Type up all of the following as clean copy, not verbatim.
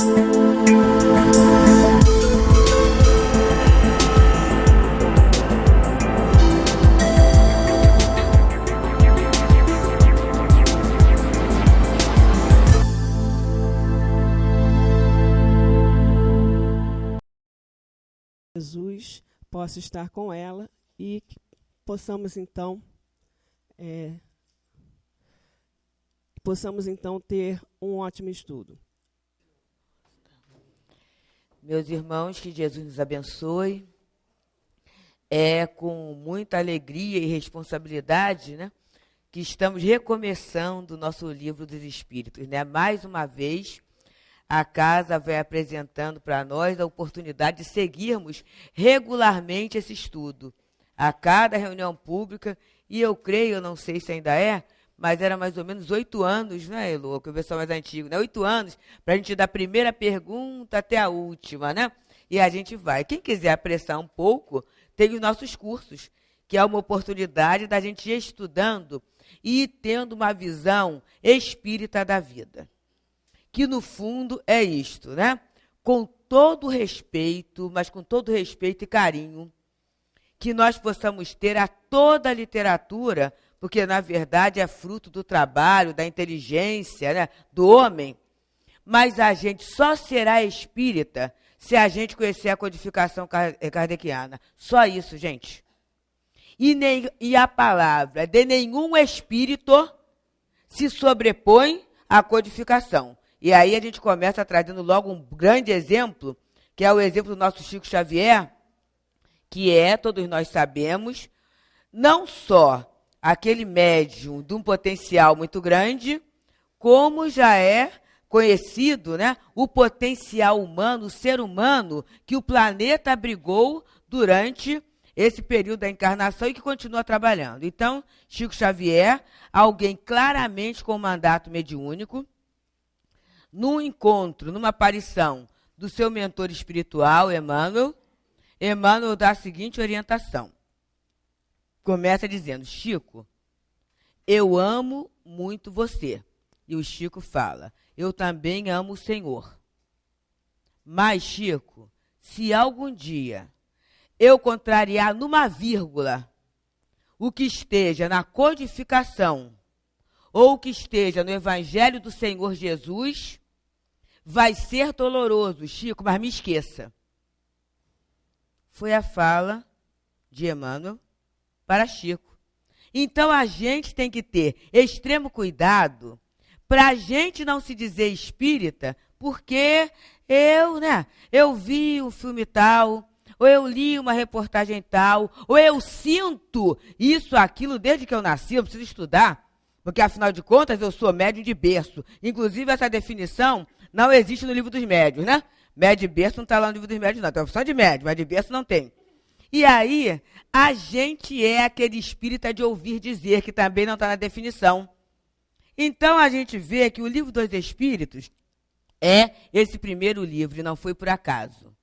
Jesus possa estar com ela e que possamos então ter um ótimo estudo. Meus irmãos, que Jesus nos abençoe. É com muita alegria e responsabilidade, né, que estamos recomeçando o nosso livro dos Espíritos, né? Mais uma vez, a casa vai apresentando para nós a oportunidade de seguirmos regularmente esse estudo, a cada reunião pública, e eu creio, eu não sei se ainda é, mas era mais ou menos 8 anos, né, Elô, que o pessoal mais antigo, né? 8 anos, para a gente da primeira pergunta até a última, né? E a gente vai. Quem quiser apressar um pouco, tem os nossos cursos, que é uma oportunidade da gente ir estudando e tendo uma visão espírita da vida. Que, no fundo, é isto, né? Com todo respeito, mas com todo respeito e carinho, que nós possamos ter a toda a literatura, porque, na verdade, é fruto do trabalho, da inteligência, né, do homem, mas a gente só será espírita se a gente conhecer a codificação kardeciana. Só isso, gente. E a palavra de nenhum espírito se sobrepõe à codificação. E aí a gente começa trazendo logo um grande exemplo, que é o exemplo do nosso Chico Xavier, que é, todos nós sabemos, não só aquele médium de um potencial muito grande, como já é conhecido, né, o potencial humano, o ser humano, que o planeta abrigou durante esse período da encarnação e que continua trabalhando. Então, Chico Xavier, alguém claramente com mandato mediúnico, num encontro, numa aparição do seu mentor espiritual, Emmanuel dá a seguinte orientação. Começa dizendo: Chico, eu amo muito você. E o Chico fala: eu também amo o Senhor. Mas, Chico, se algum dia eu contrariar numa vírgula o que esteja na codificação ou o que esteja no Evangelho do Senhor Jesus, vai ser doloroso, Chico, mas me esqueça. Foi a fala de Emmanuel para Chico. Então, a gente tem que ter extremo cuidado para a gente não se dizer espírita, porque eu vi um filme tal, ou eu li uma reportagem tal, ou eu sinto isso, aquilo, desde que eu nasci, eu preciso estudar, porque, afinal de contas, eu sou médium de berço. Inclusive, essa definição não existe no livro dos médiuns, né? Médio de berço não está lá no livro dos médiuns, não. Tem a opção de médio, mas de berço não tem. E aí, a gente é aquele espírita de ouvir dizer, que também não está na definição. Então, a gente vê que o livro dos Espíritos é esse primeiro livro, e não foi por acaso.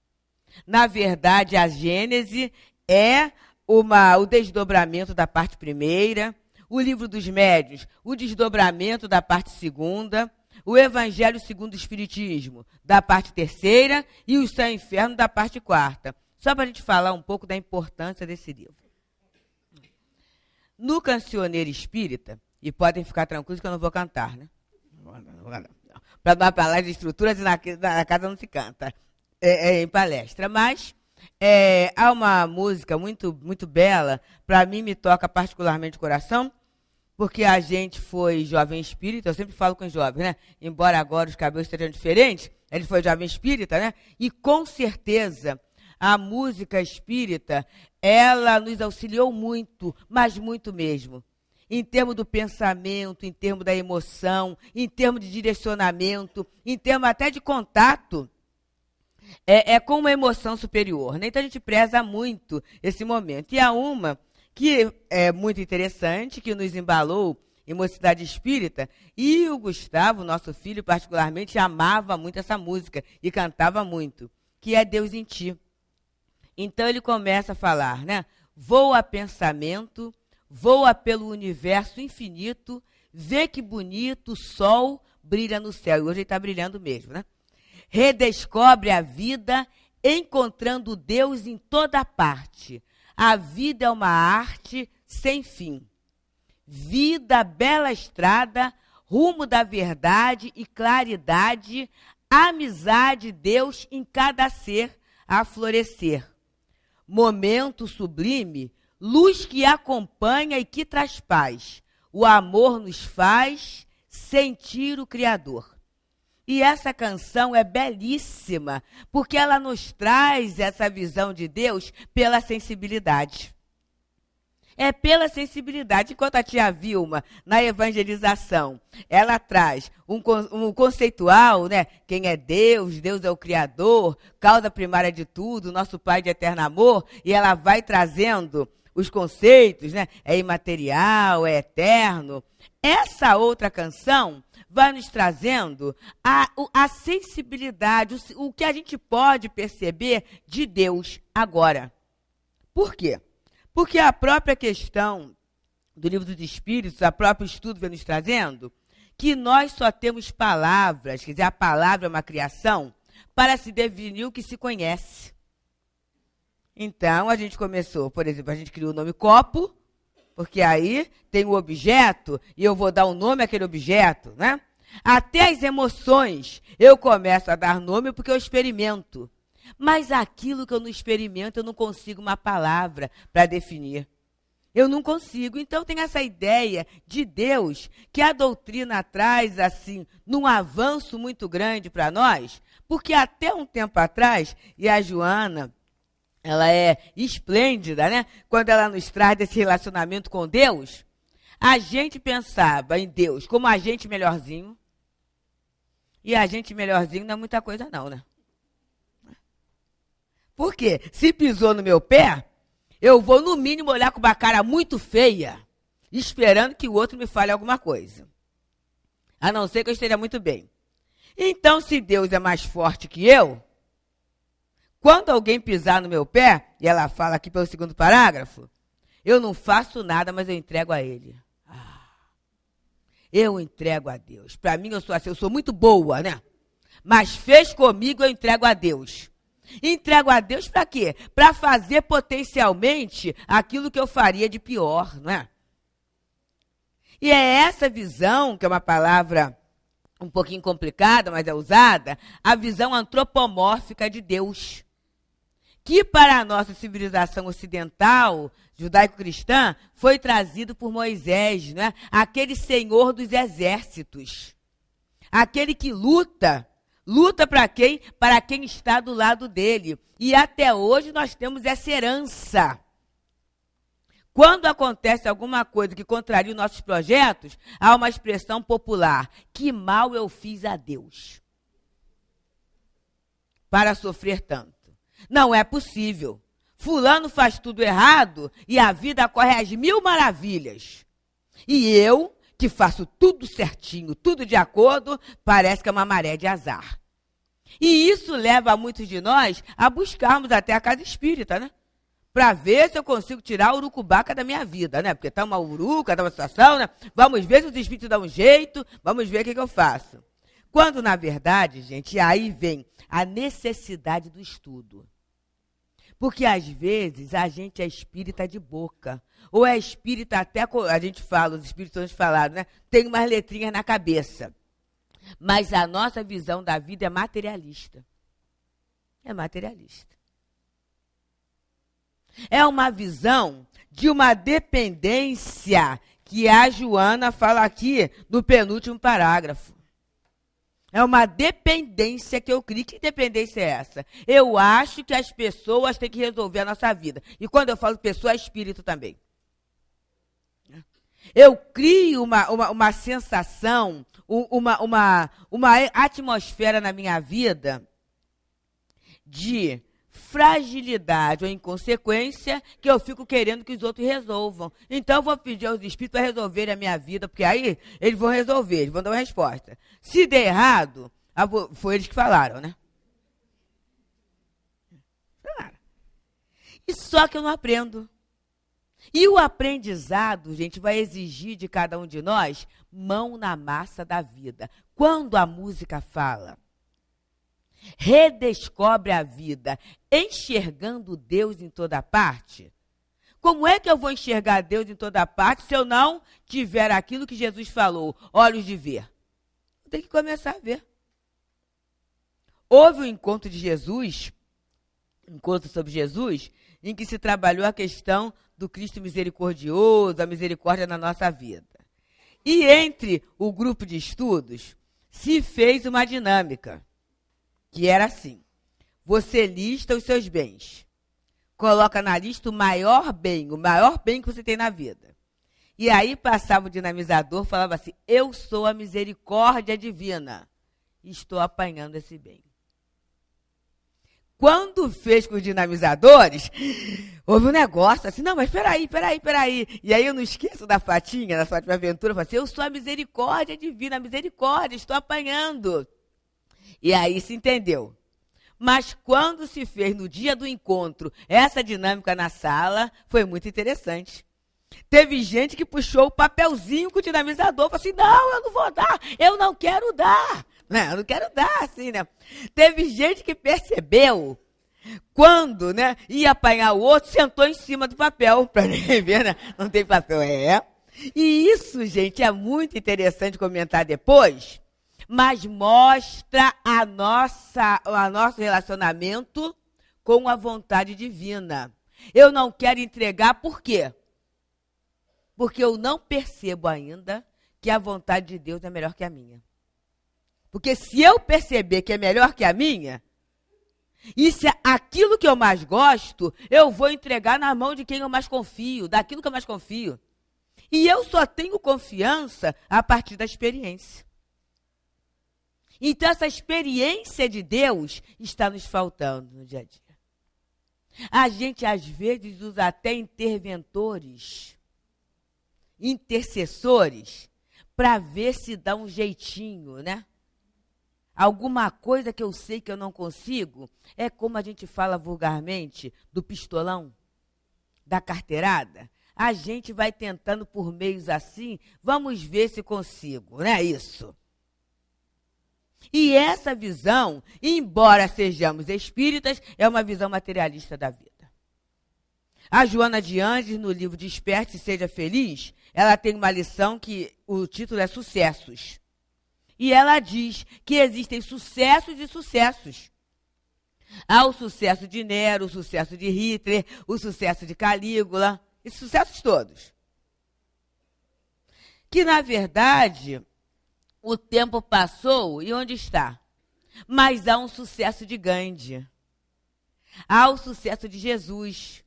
Na verdade, a Gênese é o desdobramento da parte primeira, o livro dos médiuns, o desdobramento da parte segunda, o Evangelho segundo o Espiritismo, da parte terceira, e o Céu e Inferno, da parte quarta. Só para a gente falar um pouco da importância desse livro. No Cancioneiro Espírita, e podem ficar tranquilos que eu não vou cantar, né? Para dar palestra de estruturas, e na casa não se canta, em palestra. Mas há uma música muito, muito bela, para mim me toca particularmente o coração, porque a gente foi jovem espírita, eu sempre falo com os jovens, né? Embora agora os cabelos estejam diferentes, a gente foi jovem espírita, né? E com certeza a música espírita, ela nos auxiliou muito, mas muito mesmo. Em termos do pensamento, em termos da emoção, em termos de direcionamento, em termos até de contato, com uma emoção superior, né? Então a gente preza muito esse momento. E há uma que é muito interessante, que nos embalou em Mocidade Espírita, e o Gustavo, nosso filho, particularmente, amava muito essa música e cantava muito, que é Deus em Ti. Então ele começa a falar, né? Voa pensamento, voa pelo universo infinito, vê que bonito o sol brilha no céu. E hoje ele está brilhando mesmo, né? redescobre a vida, encontrando Deus em toda parte. A vida é uma arte sem fim. Vida, bela estrada, rumo da verdade e claridade, amizade, Deus em cada ser a florescer. Momento sublime, luz que acompanha e que traz paz. O amor nos faz sentir o Criador. E essa canção é belíssima, porque ela nos traz essa visão de Deus pela sensibilidade. É pela sensibilidade. Enquanto a tia Vilma, na evangelização, ela traz um conceitual, né? Quem é Deus? Deus é o Criador, causa primária de tudo, nosso Pai de eterno amor, e ela vai trazendo os conceitos, né? É imaterial, é eterno. Essa outra canção vai nos trazendo a sensibilidade, o que a gente pode perceber de Deus agora. Por quê? Porque a própria questão do Livro dos Espíritos, o próprio estudo vem nos trazendo, que nós só temos palavras, quer dizer, a palavra é uma criação, para se definir o que se conhece. Então, a gente começou, por exemplo, a gente criou o nome copo, porque aí tem o objeto e eu vou dar um nome àquele objeto, né? Até as emoções eu começo a dar nome porque eu experimento. Mas aquilo que eu não experimento, eu não consigo uma palavra para definir. Eu não consigo. Então, tem essa ideia de Deus que a doutrina traz, assim, num avanço muito grande para nós, porque até um tempo atrás, e a Joana, ela é esplêndida, né? Quando ela nos traz desse relacionamento com Deus, a gente pensava em Deus como agente melhorzinho, e agente melhorzinho não é muita coisa não, né? Por quê? Se pisou no meu pé, eu vou, no mínimo, olhar com uma cara muito feia, esperando que o outro me fale alguma coisa. A não ser que eu esteja muito bem. Então, se Deus é mais forte que eu, quando alguém pisar no meu pé, e ela fala aqui pelo segundo parágrafo, eu não faço nada, mas eu entrego a Ele. Eu entrego a Deus. Para mim, eu sou assim, eu sou muito boa, né? Mas fez comigo, eu entrego a Deus. Entrego a Deus para quê? Para fazer potencialmente aquilo que eu faria de pior, não é? E é essa visão, que é uma palavra um pouquinho complicada, mas é usada, a visão antropomórfica de Deus. Que para a nossa civilização ocidental, judaico-cristã, foi trazido por Moisés, não é? Aquele senhor dos exércitos. Aquele que luta para quem? Para quem está do lado dele. E até hoje nós temos essa herança. Quando acontece alguma coisa que contraria os nossos projetos, há uma expressão popular: que mal eu fiz a Deus para sofrer tanto. Não é possível. Fulano faz tudo errado e a vida corre às mil maravilhas. E eu, que faço tudo certinho, tudo de acordo, parece que é uma maré de azar. E isso leva a muitos de nós a buscarmos até a casa espírita, né? Para ver se eu consigo tirar a urucubaca da minha vida, né? Porque está uma uruca, está uma situação, né? Vamos ver se os espíritos dão um jeito, vamos ver o que eu faço. Quando, na verdade, gente, aí vem a necessidade do estudo. Porque, às vezes, a gente é espírita de boca. Ou é espírita até, a gente fala, os espíritos falaram, né? Tem umas letrinhas na cabeça. Mas a nossa visão da vida é materialista. É materialista. É uma visão de uma dependência que a Joana fala aqui no penúltimo parágrafo. É uma dependência que eu crio. Que dependência é essa? Eu acho que as pessoas têm que resolver a nossa vida. E quando eu falo pessoa, é espírito também. Eu crio uma sensação, uma atmosfera na minha vida de fragilidade ou inconsequência que eu fico querendo que os outros resolvam. Então, eu vou pedir aos espíritos para resolverem a minha vida, porque aí eles vão resolver, eles vão dar uma resposta. Se der errado, foi eles que falaram, né? Falaram. E só que eu não aprendo. E o aprendizado, gente, vai exigir de cada um de nós mão na massa da vida. Quando a música fala redescobre a vida, enxergando Deus em toda parte? Como é que eu vou enxergar Deus em toda parte se eu não tiver aquilo que Jesus falou, olhos de ver? Eu tenho que começar a ver. Houve um encontro de Jesus, encontro sobre Jesus, em que se trabalhou a questão do Cristo misericordioso, a misericórdia na nossa vida. E entre o grupo de estudos, se fez uma dinâmica, que era assim: você lista os seus bens, coloca na lista o maior bem que você tem na vida. E aí passava o dinamizador, falava assim: eu sou a misericórdia divina, estou apanhando esse bem. Quando fez com os dinamizadores, houve um negócio assim: não, mas peraí. E aí eu não esqueço da Fatinha, da Fátima Ventura, falou assim: eu sou a misericórdia divina, a misericórdia, estou apanhando. E aí se entendeu. Mas quando se fez no dia do encontro essa dinâmica na sala, foi muito interessante. Teve gente que puxou o papelzinho com o dinamizador, falou assim: não, eu não vou dar, eu não quero dar. Não, eu não quero dar, assim, né? Teve gente que percebeu, quando, né, ia apanhar o outro, sentou em cima do papel, para ninguém ver, né? Não tem papel, E isso, gente, é muito interessante comentar depois, mas mostra o nosso relacionamento com a vontade divina. Eu não quero entregar, por quê? Porque eu não percebo ainda que a vontade de Deus é melhor que a minha. Porque se eu perceber que é melhor que a minha, e se é aquilo que eu mais gosto, eu vou entregar na mão de quem eu mais confio, daquilo que eu mais confio. E eu só tenho confiança a partir da experiência. Então, essa experiência de Deus está nos faltando no dia a dia. A gente, às vezes, usa até interventores, intercessores, para ver se dá um jeitinho, né? Alguma coisa que eu sei que eu não consigo, é como a gente fala vulgarmente, do pistolão, da carteirada. A gente vai tentando por meios assim, vamos ver se consigo, não é isso? E essa visão, embora sejamos espíritas, é uma visão materialista da vida. A Joana de Andes, no livro Desperte e Seja Feliz, ela tem uma lição que o título é Sucessos. E ela diz que existem sucessos e sucessos. Há o sucesso de Nero, o sucesso de Hitler, o sucesso de Calígula, esses sucessos todos. Que, na verdade, o tempo passou e onde está? Mas há um sucesso de Gandhi. Há o sucesso de Jesus.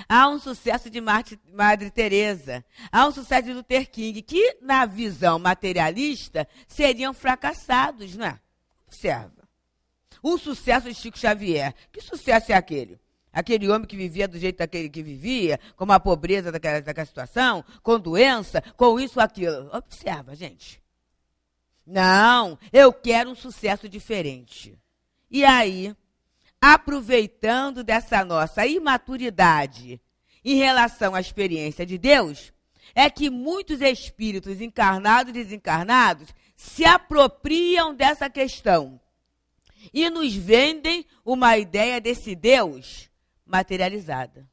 Há um sucesso de Madre Teresa, há um sucesso de Luther King, que na visão materialista seriam fracassados, não é? Observa. Um sucesso de Chico Xavier. Que sucesso é aquele? Aquele homem que vivia do jeito daquele que vivia, com a pobreza daquela situação, com doença, com isso, aquilo. Observa, gente. Não, eu quero um sucesso diferente. E aí, aproveitando dessa nossa imaturidade em relação à experiência de Deus, é que muitos espíritos encarnados e desencarnados se apropriam dessa questão e nos vendem uma ideia desse Deus materializada,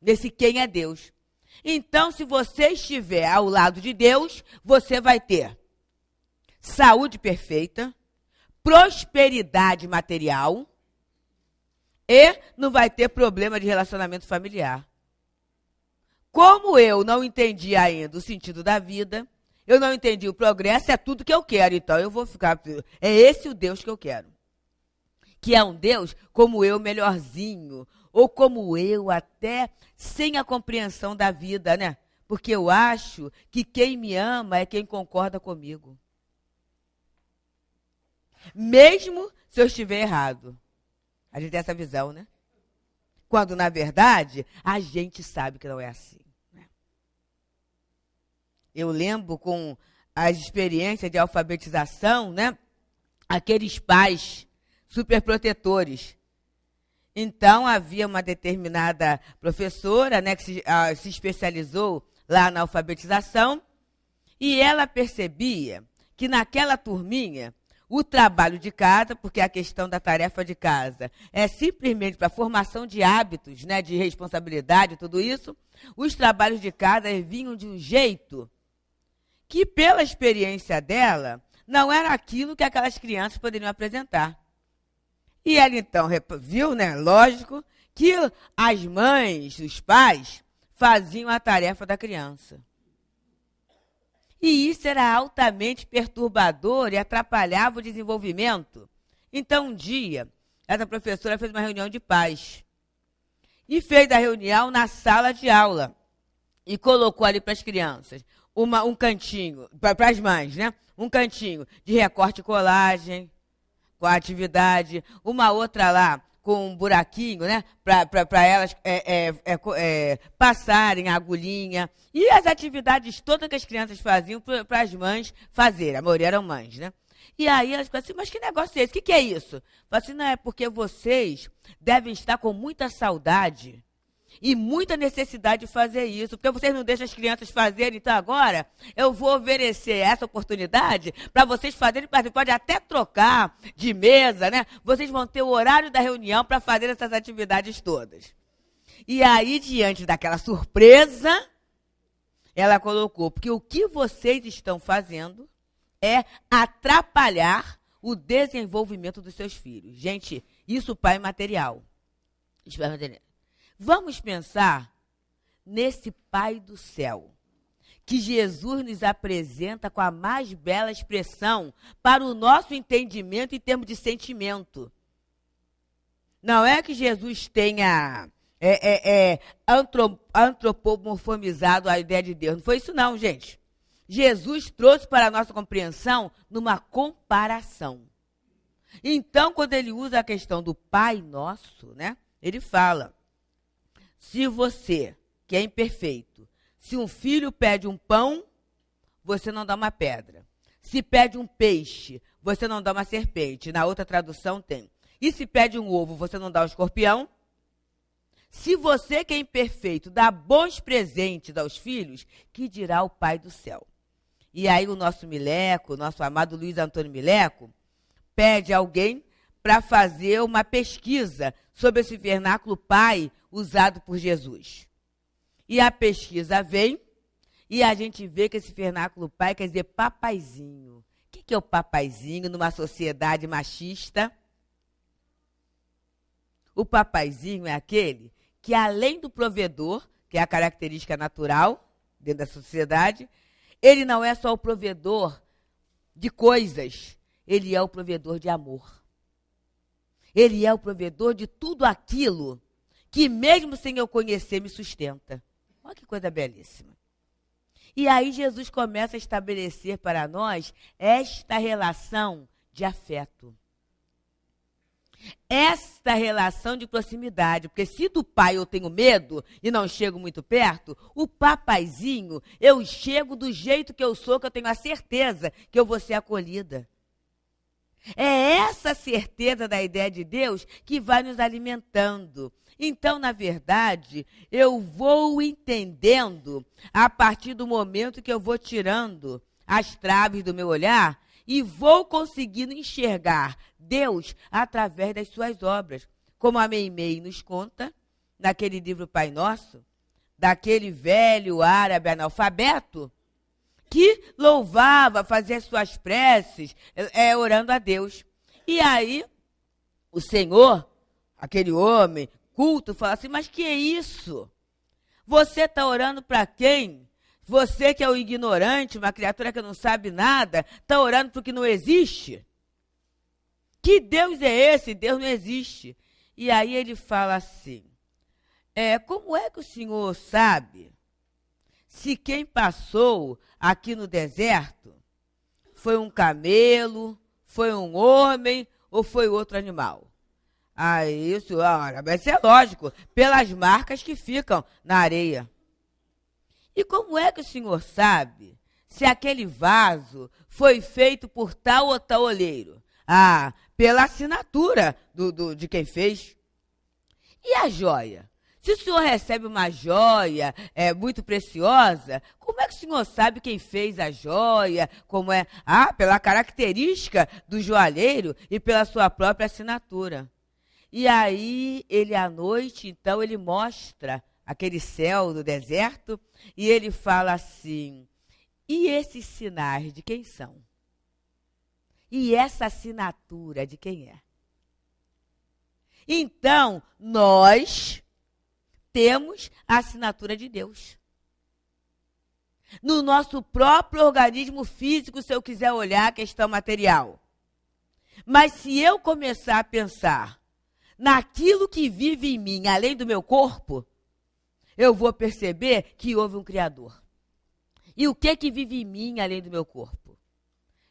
desse quem é Deus. Então, se você estiver ao lado de Deus, você vai ter saúde perfeita, prosperidade material, e não vai ter problema de relacionamento familiar. Como eu não entendi ainda o sentido da vida, eu não entendi o progresso, é tudo que eu quero. Então eu vou ficar... É esse o Deus que eu quero. Que é um Deus como eu, melhorzinho. Ou como eu, até sem a compreensão da vida, né? Porque eu acho que quem me ama é quem concorda comigo. Mesmo se eu estiver errado. A gente tem essa visão, né? Quando, na verdade, a gente sabe que não é assim. Né? Eu lembro com as experiências de alfabetização, né? Aqueles pais superprotetores. Então, havia uma determinada professora, né, que se especializou lá na alfabetização, e ela percebia que naquela turminha, o trabalho de casa, porque a questão da tarefa de casa é simplesmente para a formação de hábitos, né, de responsabilidade, tudo isso. Os trabalhos de casa vinham de um jeito que, pela experiência dela, não era aquilo que aquelas crianças poderiam apresentar. E ela, então, viu, né, lógico, que as mães, os pais, faziam a tarefa da criança. E isso era altamente perturbador e atrapalhava o desenvolvimento. Então, um dia, essa professora fez uma reunião de pais. E fez a reunião na sala de aula. E colocou ali para as crianças um cantinho, para as mães, né? Um cantinho de recorte e colagem, com a atividade. Uma outra lá, com um buraquinho, né? Para elas passarem a agulhinha. E as atividades todas que as crianças faziam para as mães fazerem. A maioria eram mães, né? E aí elas falam assim, mas que negócio é esse? O que é isso? Fala assim, não, é porque vocês devem estar com muita saudade e muita necessidade de fazer isso, porque vocês não deixam as crianças fazerem, então agora eu vou oferecer essa oportunidade para vocês fazerem, pode até trocar de mesa, né? Vocês vão ter o horário da reunião para fazer essas atividades todas. E aí, diante daquela surpresa, ela colocou, porque o que vocês estão fazendo é atrapalhar o desenvolvimento dos seus filhos. Gente, isso pai é material. Vamos pensar nesse Pai do céu, que Jesus nos apresenta com a mais bela expressão para o nosso entendimento em termos de sentimento. Não é que Jesus tenha antropomorfizado a ideia de Deus. Não foi isso não, gente. Jesus trouxe para a nossa compreensão numa comparação. Então, quando ele usa a questão do Pai Nosso, né, ele fala, se você, que é imperfeito, se um filho pede um pão, você não dá uma pedra. Se pede um peixe, você não dá uma serpente. Na outra tradução tem. E se pede um ovo, você não dá um escorpião? Se você, que é imperfeito, dá bons presentes aos filhos, que dirá o Pai do céu? E aí o nosso Mileco, o nosso amado Luiz Antônio Mileco, pede a alguém para fazer uma pesquisa sobre esse vernáculo Pai usado por Jesus. E a pesquisa vem e a gente vê que esse vernáculo Pai quer dizer papaizinho. O que é o papaizinho numa sociedade machista? O papaizinho é aquele que, além do provedor, que é a característica natural dentro da sociedade, ele não é só o provedor de coisas, ele é o provedor de amor. Ele é o provedor de tudo aquilo que, mesmo sem eu conhecer, me sustenta. Olha que coisa belíssima. E aí Jesus começa a estabelecer para nós esta relação de afeto. Esta relação de proximidade, porque se do pai eu tenho medo e não chego muito perto, o papaizinho, eu chego do jeito que eu sou, que eu tenho a certeza que eu vou ser acolhida. É essa certeza da ideia de Deus que vai nos alimentando. Então, na verdade, eu vou entendendo a partir do momento que eu vou tirando as traves do meu olhar e vou conseguindo enxergar Deus através das suas obras. Como a Meimei nos conta, naquele livro Pai Nosso, daquele velho árabe analfabeto, que louvava, fazia suas preces, orando a Deus. E aí, o Senhor, aquele homem culto, fala assim, mas que é isso? Você está orando para quem? Você que é o ignorante, uma criatura que não sabe nada, está orando para o que não existe? Que Deus é esse? Deus não existe. E aí ele fala assim, como é que o Senhor sabe se quem passou aqui no deserto foi um camelo, foi um homem ou foi outro animal? Isso, vai ser lógico, pelas marcas que ficam na areia. E como é que o Senhor sabe se aquele vaso foi feito por tal ou tal olheiro? Pela assinatura de quem fez. E a joia? Se Se o senhor recebe uma joia muito preciosa, como é que o senhor sabe quem fez a joia? Como é? Pela característica do joalheiro e pela sua própria assinatura. E aí, ele à noite, então, ele mostra aquele céu do deserto e ele fala assim, e esses sinais de quem são? E essa assinatura de quem é? Então, nós temos a assinatura de Deus. No nosso próprio organismo físico, se eu quiser olhar a questão material. Mas se eu começar a pensar naquilo que vive em mim, além do meu corpo, eu vou perceber que houve um Criador. E o que vive em mim, além do meu corpo?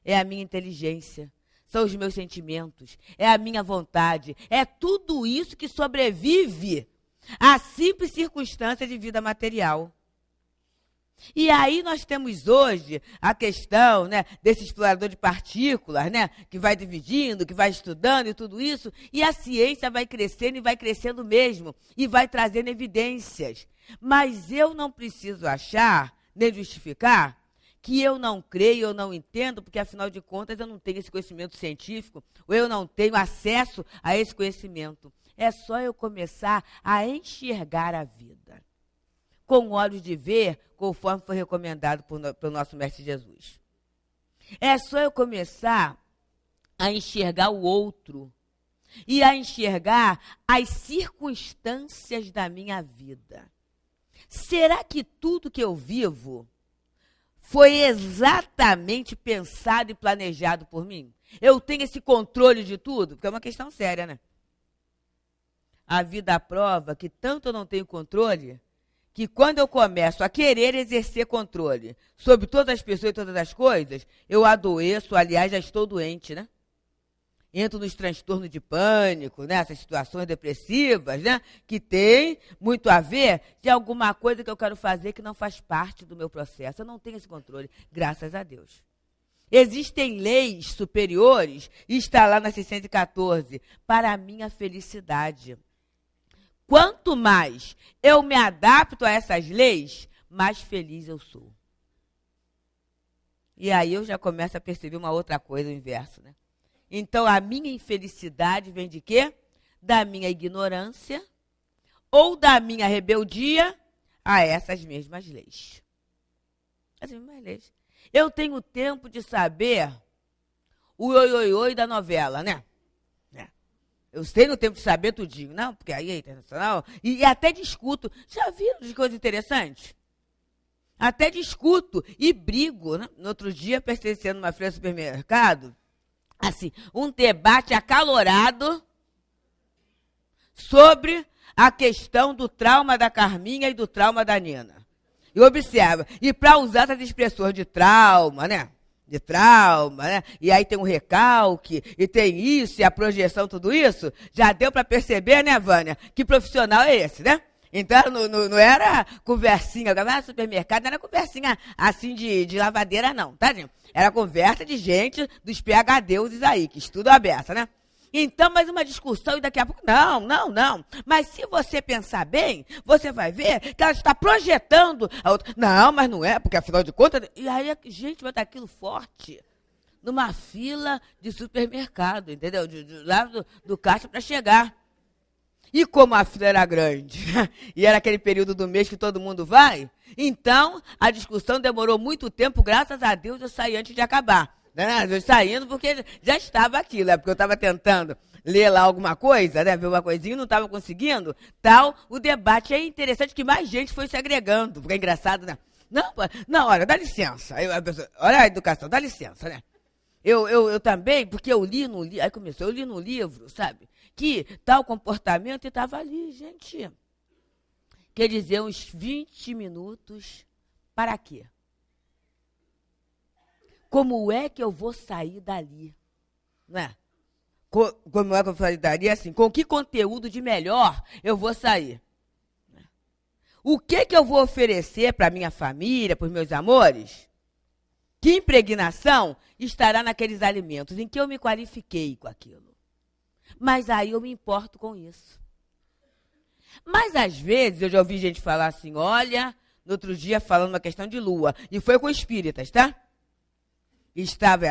É a minha inteligência. São os meus sentimentos, é a minha vontade, é tudo isso que sobrevive à simples circunstância de vida material. E aí nós temos hoje a questão, né, desse explorador de partículas, né, que vai dividindo, que vai estudando e tudo isso, e a ciência vai crescendo e vai crescendo mesmo, e vai trazendo evidências. Mas eu não preciso achar, nem justificar, que eu não creio, eu não entendo, porque afinal de contas eu não tenho esse conhecimento científico, ou eu não tenho acesso a esse conhecimento. É só eu começar a enxergar a vida com olhos de ver, conforme foi recomendado pelo nosso Mestre Jesus. É só eu começar a enxergar o outro e a enxergar as circunstâncias da minha vida. Será que tudo que eu vivo foi exatamente pensado e planejado por mim? Eu tenho esse controle de tudo? Porque é uma questão séria, né? A vida prova que tanto eu não tenho controle, que quando eu começo a querer exercer controle sobre todas as pessoas e todas as coisas, eu adoeço, aliás, já estou doente, né? Entro nos transtornos de pânico, né? Essas situações depressivas, né? Que tem muito a ver de alguma coisa que eu quero fazer que não faz parte do meu processo. Eu não tenho esse controle, graças a Deus. Existem leis superiores, e está lá na 614, para a minha felicidade. Quanto mais eu me adapto a essas leis, mais feliz eu sou. E aí eu já começo a perceber uma outra coisa, o inverso, né? Então, a minha infelicidade vem de quê? Da minha ignorância ou da minha rebeldia a essas mesmas leis. As mesmas leis. Eu tenho tempo de saber o oi da novela, né? Eu tenho tempo de saber tudinho. Não, porque aí é internacional. E até discuto. Já viram de coisa interessante? Até discuto e brigo, né? No outro dia, pertencendo a uma feira de supermercado, assim, um debate acalorado sobre a questão do trauma da Carminha e do trauma da Nina. E observa, e para usar essas expressões de trauma, né? De trauma, né? E aí tem um recalque, e tem isso, e a projeção, tudo isso, já deu para perceber, né, Vânia, que profissional é esse, né? Então, não era conversinha, no supermercado não era conversinha assim de lavadeira, não, tá, gente? Era conversa de gente dos PhDs aí, que estudam a beça, né? Então, mais uma discussão e daqui a pouco, não. Mas se você pensar bem, você vai ver que ela está projetando a outra. Não, mas não é, porque afinal de contas... E aí, gente, vai estar aquilo forte numa fila de supermercado, entendeu? Lá do caixa para chegar. E como a fila era grande, e era aquele período do mês que todo mundo vai, então a discussão demorou muito tempo, graças a Deus eu saí antes de acabar. Né? Eu saindo porque já estava aquilo, né? Porque eu estava tentando ler lá alguma coisa, né? Ver uma coisinha, não estava conseguindo, tal. O debate é interessante que mais gente foi se agregando, porque é engraçado, né? Não, olha, dá licença. Olha a educação, dá licença, né? Eu também, porque eu li no livro, aí começou, eu li no livro, sabe? Que tal comportamento e estava ali, gente. Quer dizer, uns 20 minutos, para quê? Como é que eu vou sair dali? Né? Como é que eu vou sair dali? Assim, com que conteúdo de melhor eu vou sair? O que eu vou oferecer para minha família, para os meus amores? Que impregnação estará naqueles alimentos? Em que eu me qualifiquei com aquilo? Mas aí eu me importo com isso. Mas, às vezes, eu já ouvi gente falar assim, olha, no outro dia falando uma questão de lua, e foi com espíritas, tá?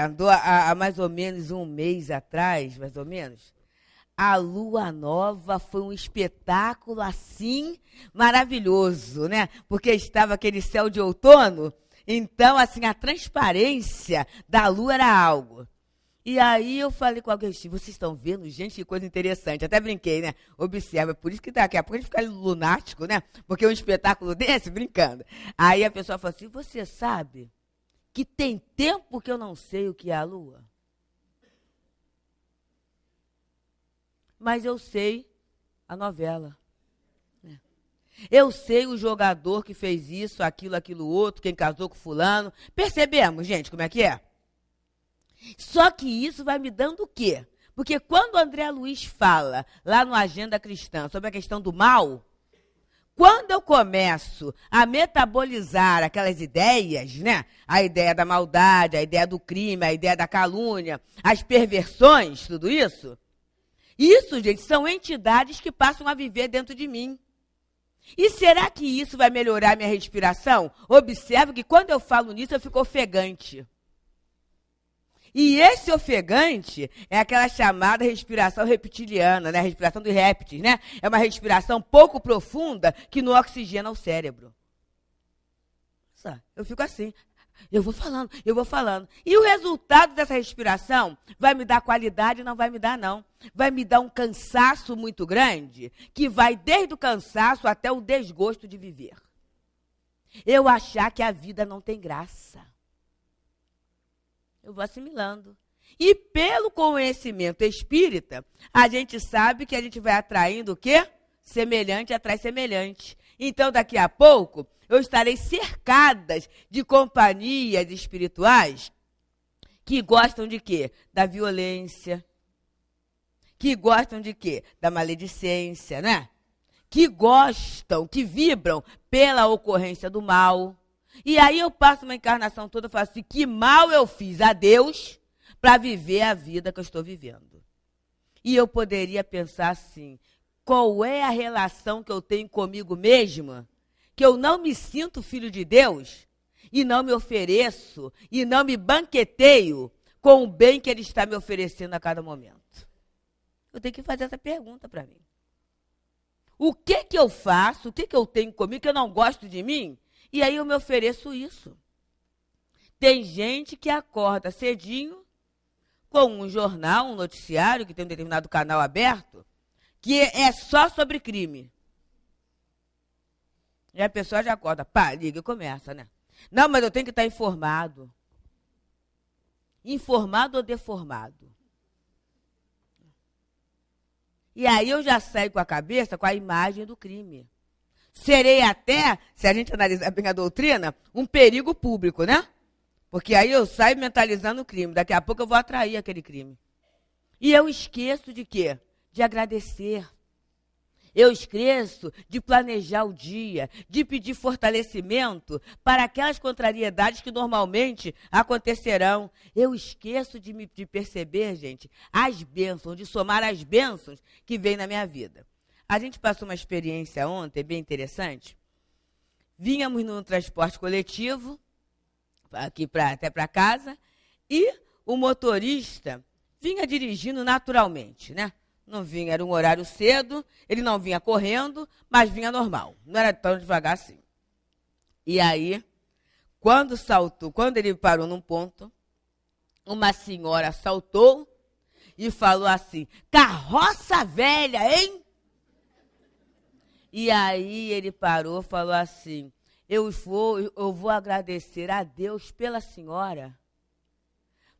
Andou há mais ou menos um mês atrás, mais ou menos, a lua nova foi um espetáculo assim maravilhoso, né? Porque estava aquele céu de outono, então, assim, a transparência da lua era algo. E aí eu falei com alguém, vocês estão vendo, gente, que coisa interessante. Até brinquei, né? Observa, por isso que daqui a pouco a gente fica lunático, né? Porque um espetáculo desse, brincando. Aí a pessoa falou assim, você sabe que tem tempo que eu não sei o que é a lua? Mas eu sei a novela. Eu sei o jogador que fez isso, aquilo outro, quem casou com fulano. Percebemos, gente, como é que é? Só que isso vai me dando o quê? Porque quando o André Luiz fala lá no Agenda Cristã sobre a questão do mal, quando eu começo a metabolizar aquelas ideias, né? A ideia da maldade, a ideia do crime, a ideia da calúnia, as perversões, tudo isso, gente, são entidades que passam a viver dentro de mim. E será que isso vai melhorar minha respiração? Observe que quando eu falo nisso, eu fico ofegante. E esse ofegante é aquela chamada respiração reptiliana, né? A respiração dos répteis, né? É uma respiração pouco profunda que não oxigena o cérebro. Eu fico assim, eu vou falando. E o resultado dessa respiração vai me dar qualidade? Não vai me dar, não. Vai me dar um cansaço muito grande, que vai desde o cansaço até o desgosto de viver. Eu achar que a vida não tem graça. Eu vou assimilando. E pelo conhecimento espírita, a gente sabe que a gente vai atraindo o quê? Semelhante atrai semelhante. Então, daqui a pouco, eu estarei cercadas de companhias espirituais que gostam de quê? Da violência. Que gostam de quê? Da maledicência, né? Que gostam, que vibram pela ocorrência do mal. E aí eu passo uma encarnação toda e falo assim, que mal eu fiz a Deus para viver a vida que eu estou vivendo. E eu poderia pensar assim, qual é a relação que eu tenho comigo mesma, que eu não me sinto filho de Deus, e não me ofereço, e não me banqueteio com o bem que Ele está me oferecendo a cada momento. Eu tenho que fazer essa pergunta para mim. O que eu faço, o que eu tenho comigo, que eu não gosto de mim, e aí eu me ofereço isso. Tem gente que acorda cedinho com um jornal, um noticiário, que tem um determinado canal aberto, que é só sobre crime. E a pessoa já acorda, pá, liga e começa, né? Não, mas eu tenho que estar informado. Informado ou deformado? E aí eu já saio com a cabeça com a imagem do crime. Serei até, se a gente analisar bem a doutrina, um perigo público, né? Porque aí eu saio mentalizando o crime. Daqui a pouco eu vou atrair aquele crime. E eu esqueço de quê? De agradecer. Eu esqueço de planejar o dia, de pedir fortalecimento para aquelas contrariedades que normalmente acontecerão. Eu esqueço de perceber, gente, as bênçãos, de somar as bênçãos que vêm na minha vida. A gente passou uma experiência ontem, bem interessante. Vínhamos no transporte coletivo, aqui até para casa, e o motorista vinha dirigindo naturalmente, né? Não vinha, era um horário cedo, ele não vinha correndo, mas vinha normal. Não era tão devagar assim. E aí, quando ele parou num ponto, uma senhora saltou e falou assim, carroça velha, hein? E aí ele parou e falou assim, eu vou agradecer a Deus pela senhora,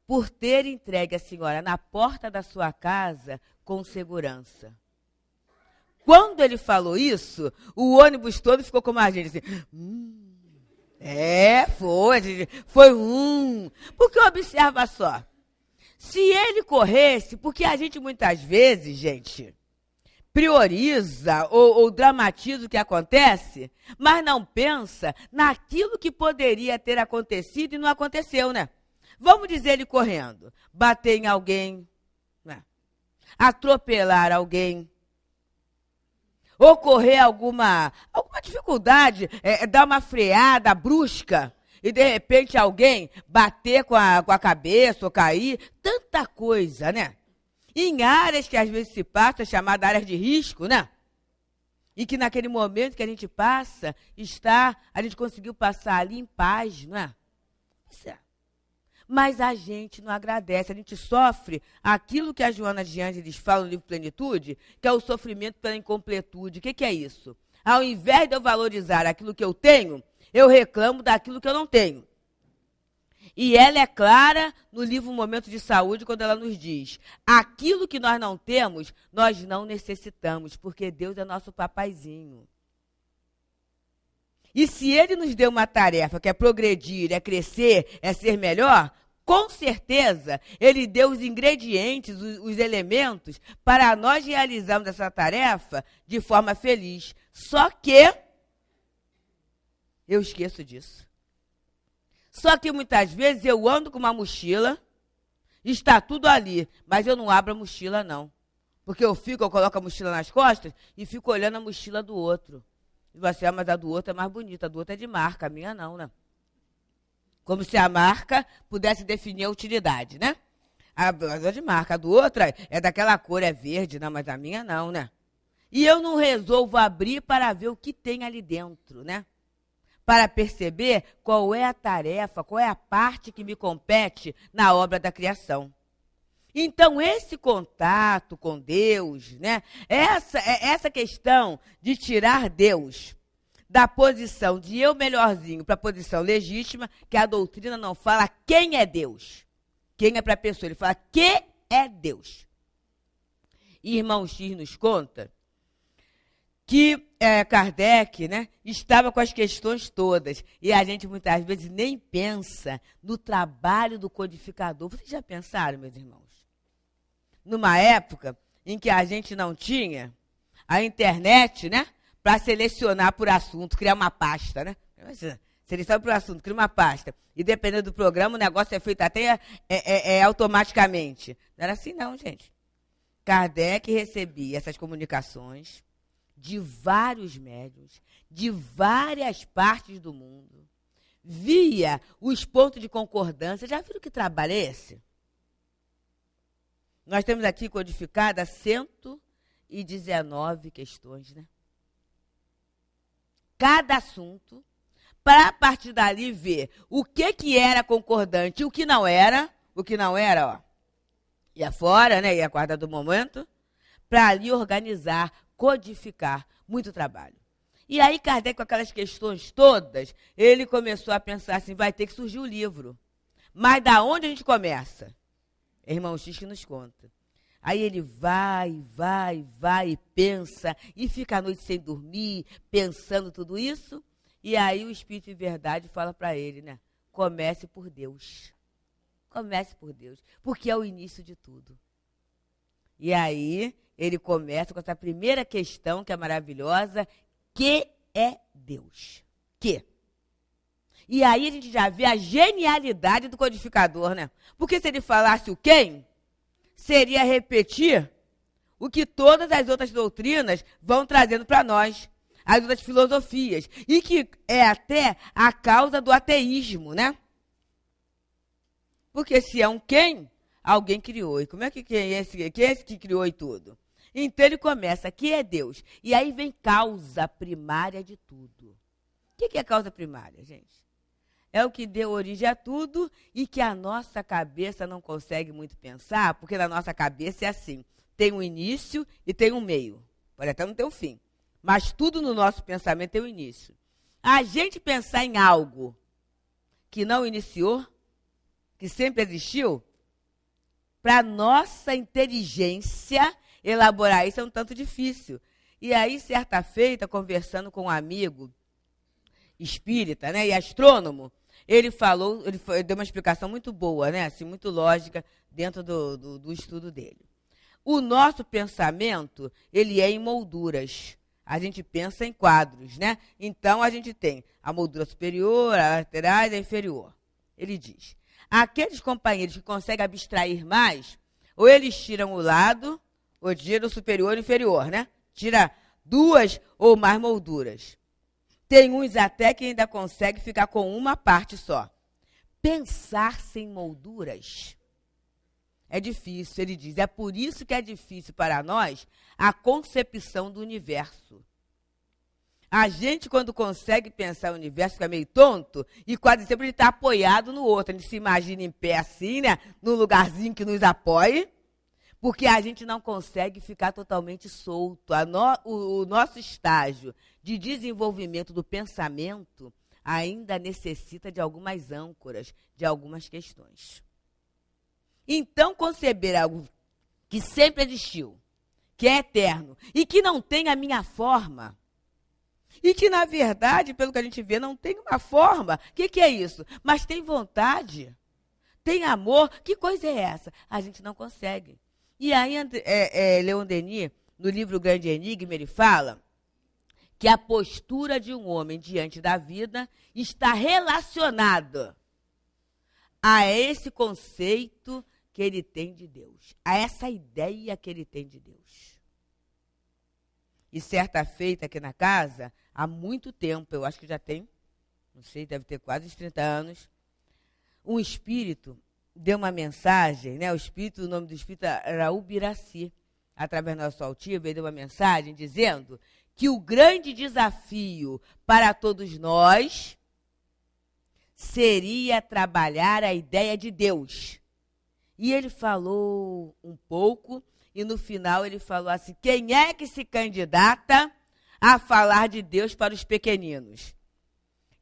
por ter entregue a senhora na porta da sua casa com segurança. Quando ele falou isso, o ônibus todo ficou como a gente, assim, foi. Porque observa só, se ele corresse, porque a gente muitas vezes, gente, prioriza ou dramatiza o que acontece, mas não pensa naquilo que poderia ter acontecido e não aconteceu, né? Vamos dizer ele correndo, bater em alguém, né? Atropelar alguém. ocorrer alguma dificuldade, dar uma freada brusca, e de repente alguém bater com a cabeça ou cair, tanta coisa, né? Em áreas que às vezes se passa, chamada áreas de risco, né? E que naquele momento que a gente passa, a gente conseguiu passar ali em paz, não é? Isso é. Mas a gente não agradece, a gente sofre aquilo que a Joana de Ângeles fala no livro Plenitude, que é o sofrimento pela incompletude. O que é isso? Ao invés de eu valorizar aquilo que eu tenho, eu reclamo daquilo que eu não tenho. E ela é clara no livro Momento de Saúde, quando ela nos diz, aquilo que nós não temos, nós não necessitamos, porque Deus é nosso papaizinho. E se Ele nos deu uma tarefa, que é progredir, é crescer, é ser melhor, com certeza Ele deu os ingredientes, os elementos, para nós realizarmos essa tarefa de forma feliz. Só que eu esqueço disso. Só que muitas vezes eu ando com uma mochila, está tudo ali, mas eu não abro a mochila, não. Porque eu coloco a mochila nas costas e fico olhando a mochila do outro. E você, mas a do outro é mais bonita, a do outro é de marca, a minha não, né? Como se a marca pudesse definir a utilidade, né? A de marca, a do outro é daquela cor, é verde, não, mas a minha não, né? E eu não resolvo abrir para ver o que tem ali dentro, né? Para perceber qual é a tarefa, qual é a parte que me compete na obra da criação. Então, esse contato com Deus, né? Essa questão de tirar Deus da posição de eu melhorzinho para a posição legítima, que a doutrina não fala quem é Deus. Quem é para a pessoa, ele fala que é Deus. E irmão X nos conta que Kardec, né, estava com as questões todas. E a gente muitas vezes nem pensa no trabalho do codificador. Vocês já pensaram, meus irmãos? Numa época em que a gente não tinha a internet, né, para selecionar por assunto, criar uma pasta, né? Selecionar por assunto, criar uma pasta. E dependendo do programa, o negócio é feito até automaticamente. Não era assim não, gente. Kardec recebia essas comunicações de vários médiuns, de várias partes do mundo, via os pontos de concordância. Já viram que trabalho é esse? Nós temos aqui codificadas 119 questões, né? Cada assunto, para a partir dali ver o que era concordante e o que não era, ó, ia fora, né? Ia guardar do momento, para ali organizar, codificar, muito trabalho. E aí Kardec, com aquelas questões todas, ele começou a pensar assim, vai ter que surgir o livro. Mas da onde a gente começa? É irmão X que nos conta. Aí ele vai, e pensa, e fica a noite sem dormir, pensando tudo isso. E aí o Espírito de Verdade fala para ele, né? Comece por Deus. Comece por Deus, porque é o início de tudo. E aí ele começa com essa primeira questão, que é maravilhosa, que é Deus? Que? E aí a gente já vê a genialidade do codificador, né? Porque se ele falasse o quem, seria repetir o que todas as outras doutrinas vão trazendo para nós, as outras filosofias, e que é até a causa do ateísmo, né? Porque se é um quem, alguém criou. E como é que quem é esse que criou e tudo? Então ele começa, que é Deus. E aí vem causa primária de tudo. O que é causa primária, gente? É o que deu origem a tudo e que a nossa cabeça não consegue muito pensar, porque na nossa cabeça é assim, tem um início e tem um meio. Pode até não ter um fim, mas tudo no nosso pensamento tem um início. A gente pensar em algo que não iniciou, que sempre existiu, para a nossa inteligência elaborar isso é um tanto difícil. E aí, certa feita, conversando com um amigo espírita, né, e astrônomo, ele deu uma explicação muito boa, né, assim, muito lógica dentro do estudo dele. O nosso pensamento, ele é em molduras. A gente pensa em quadros, né? Então, a gente tem a moldura superior, a laterais e a inferior. Ele diz, aqueles companheiros que conseguem abstrair mais, ou eles tiram o lado, ou tiram o superior e o inferior, né? Tira 2 ou mais molduras. Tem uns até que ainda conseguem ficar com uma parte só. Pensar sem molduras é difícil, ele diz. É por isso que é difícil para nós a concepção do universo. A gente, quando consegue pensar o universo, fica meio tonto e quase sempre ele está apoiado no outro. A gente se imagina em pé assim, né? Num lugarzinho que nos apoie, porque a gente não consegue ficar totalmente solto. O nosso estágio de desenvolvimento do pensamento ainda necessita de algumas âncoras, de algumas questões. Então, conceber algo que sempre existiu, que é eterno e que não tem a minha forma, e que, na verdade, pelo que a gente vê, não tem uma forma. O que é isso? Mas tem vontade, tem amor. Que coisa é essa? A gente não consegue. E aí, Leon Denis, no livro Grande Enigma, ele fala que a postura de um homem diante da vida está relacionada a esse conceito que ele tem de Deus, a essa ideia que ele tem de Deus. E certa feita aqui na casa, há muito tempo, eu acho que já tem, não sei, deve ter quase uns 30 anos, um espírito deu uma mensagem, né? O nome do espírito era Ubiraci, através do nosso altivo, ele deu uma mensagem dizendo que o grande desafio para todos nós seria trabalhar a ideia de Deus. E ele falou um pouco, e no final ele falou assim: quem é que se candidata a falar de Deus para os pequeninos?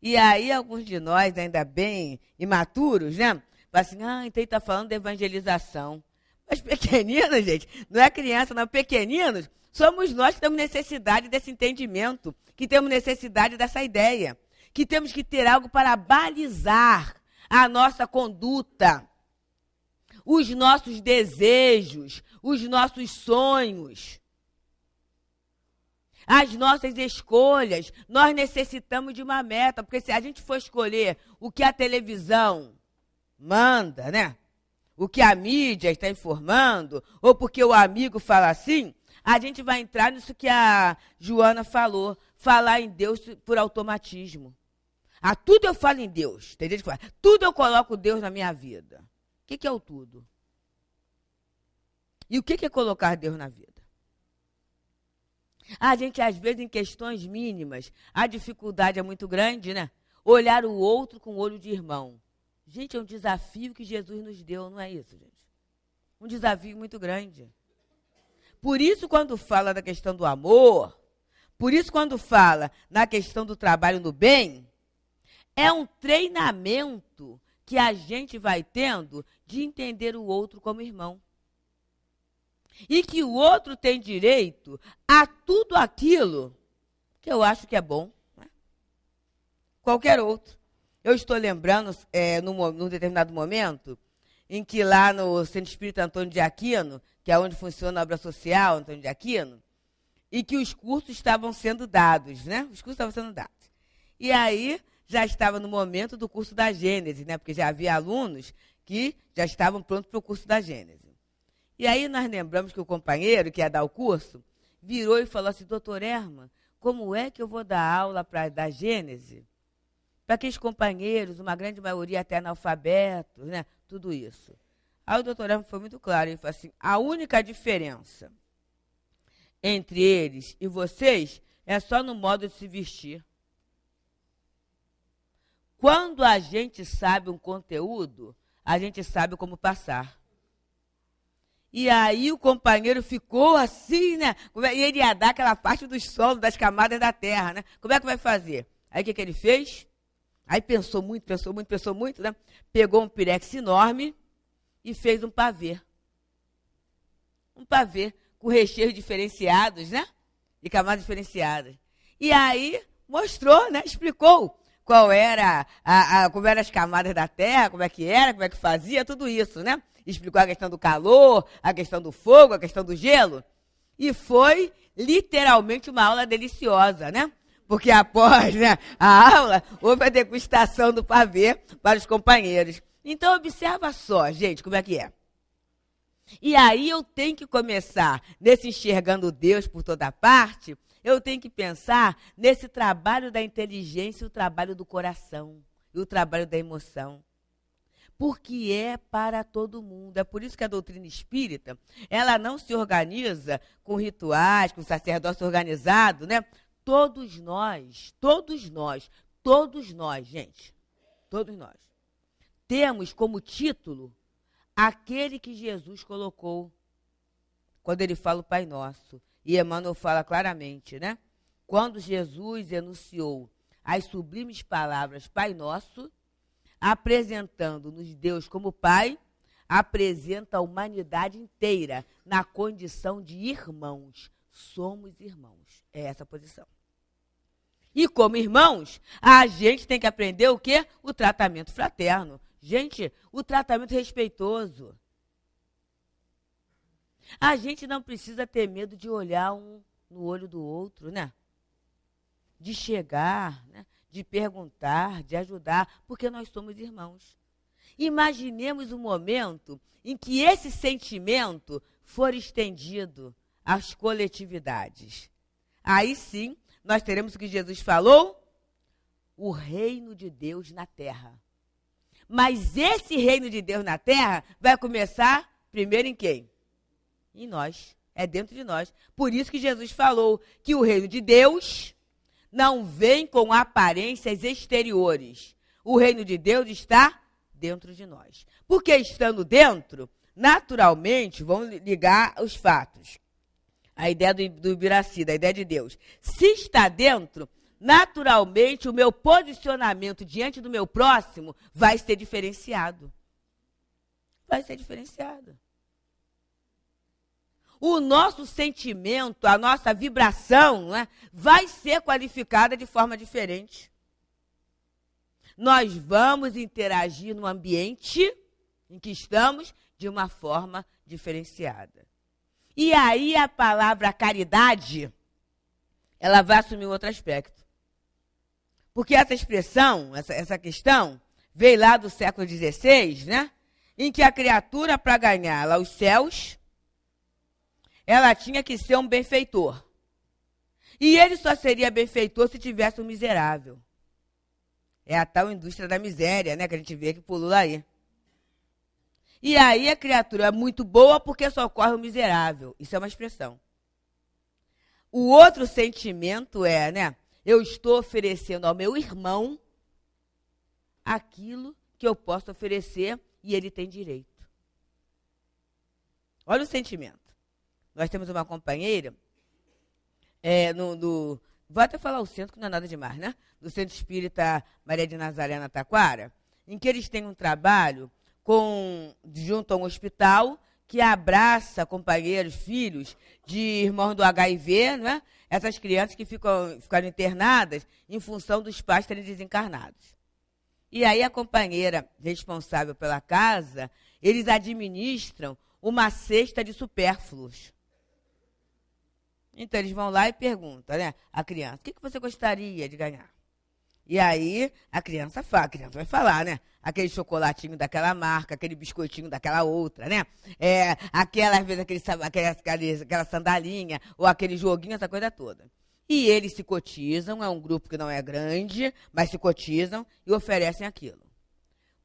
E aí alguns de nós, ainda bem imaturos, né? Falam assim, então ele está falando de evangelização. Mas pequeninos, gente, não é criança, não, pequeninos, somos nós que temos necessidade desse entendimento, que temos necessidade dessa ideia, que temos que ter algo para balizar a nossa conduta, os nossos desejos, os nossos sonhos, as nossas escolhas. Nós necessitamos de uma meta, porque se a gente for escolher o que a televisão manda, né? O que a mídia está informando, ou porque o amigo fala assim, a gente vai entrar nisso que a Joana falou, falar em Deus por automatismo. Tudo eu falo em Deus. Tem gente que fala, tudo eu coloco Deus na minha vida. O que é o tudo? E o que é colocar Deus na vida? A gente, às vezes, em questões mínimas, a dificuldade é muito grande, né? Olhar o outro com o olho de irmão. Gente, é um desafio que Jesus nos deu, não é isso, gente? Um desafio muito grande. Por isso, quando fala da questão do amor, por isso, quando fala na questão do trabalho no bem, é um treinamento que a gente vai tendo de entender o outro como irmão. E que o outro tem direito a tudo aquilo que eu acho que é bom. Né? Qualquer outro. Eu estou lembrando, num determinado momento, em que lá no Centro Espírita Antônio de Aquino, que é onde funciona a obra social Antônio de Aquino, e que os cursos estavam sendo dados, né? Os cursos estavam sendo dados. E aí, já estava no momento do curso da Gênese, né? Porque já havia alunos que já estavam prontos para o curso da Gênese. E aí nós lembramos que o companheiro, que ia dar o curso, virou e falou assim, doutor Herman, como é que eu vou dar aula da Gênese? Para aqueles companheiros, uma grande maioria até analfabetos, né? Tudo isso. Aí o doutor Herman foi muito claro, ele falou assim, a única diferença entre eles e vocês é só no modo de se vestir. Quando a gente sabe um conteúdo, a gente sabe como passar. E aí o companheiro ficou assim, né? E ele ia dar aquela parte dos solos, das camadas da terra, né? Como é que vai fazer? Aí o que ele fez? Aí pensou muito, né? Pegou um pirex enorme e fez um pavê. Um pavê com recheios diferenciados, né? De camadas diferenciadas. E aí mostrou, né? Explicou qual era como eram as camadas da terra, como é que era, como é que fazia, tudo isso, né? Explicou a questão do calor, a questão do fogo, a questão do gelo. E foi literalmente uma aula deliciosa, né? Porque após, né, a aula, houve a degustação do pavê para os companheiros. Então, observa só, gente, como é que é. E aí eu tenho que começar, nesse enxergando Deus por toda parte, eu tenho que pensar nesse trabalho da inteligência, o trabalho do coração e o trabalho da emoção. Porque é para todo mundo. É por isso que a doutrina espírita, ela não se organiza com rituais, com sacerdócio organizado, né? Todos nós, gente, todos nós, temos como título aquele que Jesus colocou quando ele fala o Pai Nosso. E Emmanuel fala claramente, né? Quando Jesus enunciou as sublimes palavras Pai Nosso, apresentando-nos Deus como Pai, apresenta a humanidade inteira na condição de irmãos. Somos irmãos. É essa a posição. E como irmãos, a gente tem que aprender o quê? O tratamento fraterno. Gente, o tratamento respeitoso. A gente não precisa ter medo de olhar um no olho do outro, né? De chegar, né? De perguntar, de ajudar, porque nós somos irmãos. Imaginemos um momento em que esse sentimento for estendido às coletividades. Aí sim, nós teremos o que Jesus falou, o reino de Deus na terra. Mas esse reino de Deus na terra vai começar primeiro em quem? Em nós. É dentro de nós. Por isso que Jesus falou que o reino de Deus não vem com aparências exteriores. O reino de Deus está dentro de nós. Porque estando dentro, naturalmente, vamos ligar os fatos. A ideia do Ibiraci, da ideia de Deus. Se está dentro, naturalmente, o meu posicionamento diante do meu próximo vai ser diferenciado. Vai ser diferenciado. O nosso sentimento, a nossa vibração, né, vai ser qualificada de forma diferente. Nós vamos interagir no ambiente em que estamos de uma forma diferenciada. E aí a palavra caridade, ela vai assumir um outro aspecto. Porque essa expressão, essa questão, veio lá do século XVI, né, em que a criatura, para ganhar lá os céus, ela tinha que ser um benfeitor. E ele só seria benfeitor se tivesse um miserável. É a tal indústria da miséria, né, que a gente vê que pulula aí. E aí a criatura é muito boa porque socorre o miserável. Isso é uma expressão. O outro sentimento é, né, eu estou oferecendo ao meu irmão aquilo que eu posso oferecer e ele tem direito. Olha o sentimento. Nós temos uma companheira, vou até falar o centro, que não é nada demais, né? Do Centro Espírita Maria de Nazaré, na Taquara, em que eles têm um trabalho junto a um hospital que abraça companheiros, filhos de irmãos do HIV, né? Essas crianças que ficaram internadas em função dos pais terem desencarnados. E aí a companheira responsável pela casa, eles administram uma cesta de supérfluos. Então, eles vão lá e perguntam, né, a criança, o que você gostaria de ganhar? E aí, a criança vai falar, né? Aquele chocolatinho daquela marca, aquele biscoitinho daquela outra, né? Às vezes, aquela sandalinha, ou aquele joguinho, essa coisa toda. E eles se cotizam, é um grupo que não é grande, mas se cotizam e oferecem aquilo.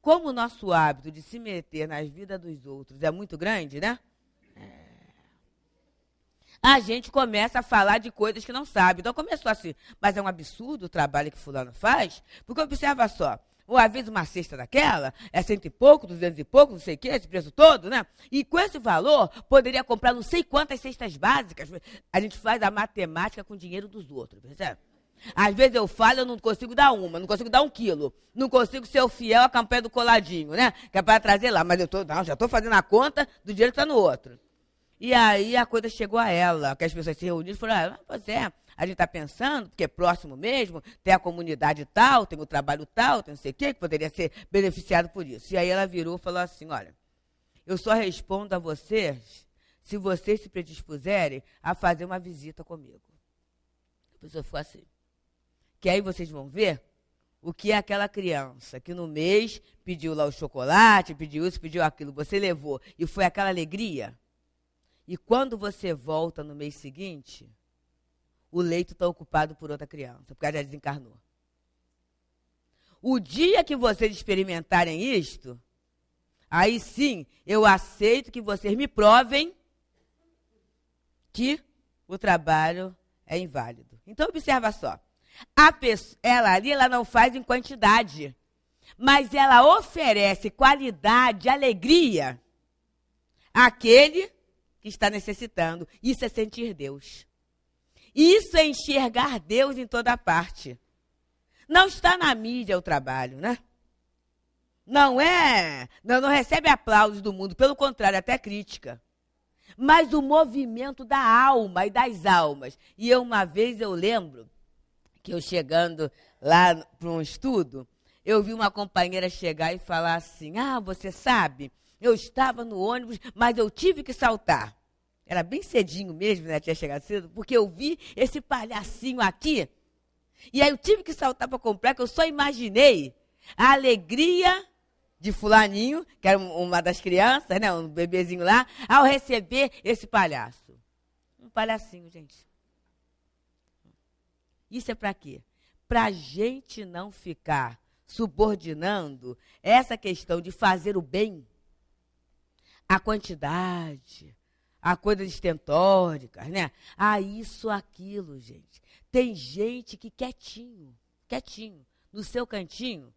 Como o nosso hábito de se meter nas vidas dos outros é muito grande, né? A gente começa a falar de coisas que não sabe. Então começou assim, mas é um absurdo o trabalho que fulano faz, porque observa só, uma vez uma cesta daquela, é 100 e pouco, 200 e pouco, não sei o quê, esse preço todo, né? E com esse valor, poderia comprar não sei quantas cestas básicas. A gente faz a matemática com o dinheiro dos outros, percebe? Às vezes eu falo, eu não consigo dar não consigo dar 1 quilo, não consigo ser o fiel à campanha do coladinho, né? Que é para trazer lá, mas já estou fazendo a conta do dinheiro que está no outro. E aí a coisa chegou a ela, que as pessoas se reuniram e falaram, pois é, a gente está pensando, porque é próximo mesmo, tem a comunidade tal, tem o trabalho tal, tem não sei o quê, que poderia ser beneficiado por isso. E aí ela virou e falou assim, olha, eu só respondo a vocês se vocês se predispuserem a fazer uma visita comigo. A pessoa ficou assim. Que aí vocês vão ver o que é aquela criança que no mês pediu lá o chocolate, pediu isso, pediu aquilo, você levou, e foi aquela alegria. E quando você volta no mês seguinte, o leito está ocupado por outra criança, porque ela já desencarnou. O dia que vocês experimentarem isto, aí sim, eu aceito que vocês me provem que o trabalho é inválido. Então, observa só. A pessoa, ela ali, ela não faz em quantidade, mas ela oferece qualidade, alegria àquele que está necessitando. Isso é sentir Deus. Isso é enxergar Deus em toda parte. Não está na mídia o trabalho, né? Não recebe aplausos do mundo, pelo contrário, até crítica. Mas o movimento da alma e das almas. E uma vez eu lembro que eu chegando lá para um estudo, eu vi uma companheira chegar e falar assim, você sabe, eu estava no ônibus, mas eu tive que saltar. Era bem cedinho mesmo, né? Tinha chegado cedo, porque eu vi esse palhacinho aqui, e aí eu tive que saltar para comprar, que eu só imaginei a alegria de fulaninho, que era uma das crianças, né, um bebezinho lá, ao receber esse palhaço. Um palhacinho, gente. Isso é para quê? Para a gente não ficar subordinando essa questão de fazer o bem, a quantidade, a coisas estentóricas, né? Isso, aquilo, gente. Tem gente que quietinho, no seu cantinho,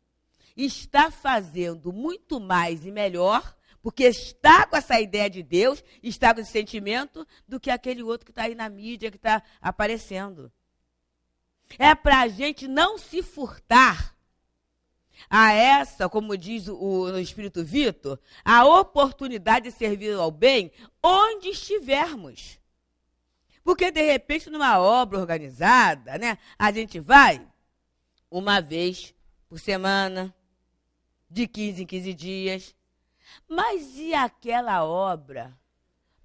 está fazendo muito mais e melhor, porque está com essa ideia de Deus, está com esse sentimento, do que aquele outro que está aí na mídia, que está aparecendo. É para a gente não se furtar a essa, como diz o Espírito Vitor, a oportunidade de servir ao bem onde estivermos. Porque, de repente, numa obra organizada, né, a gente vai uma vez por semana, de 15 em 15 dias. Mas e aquela obra,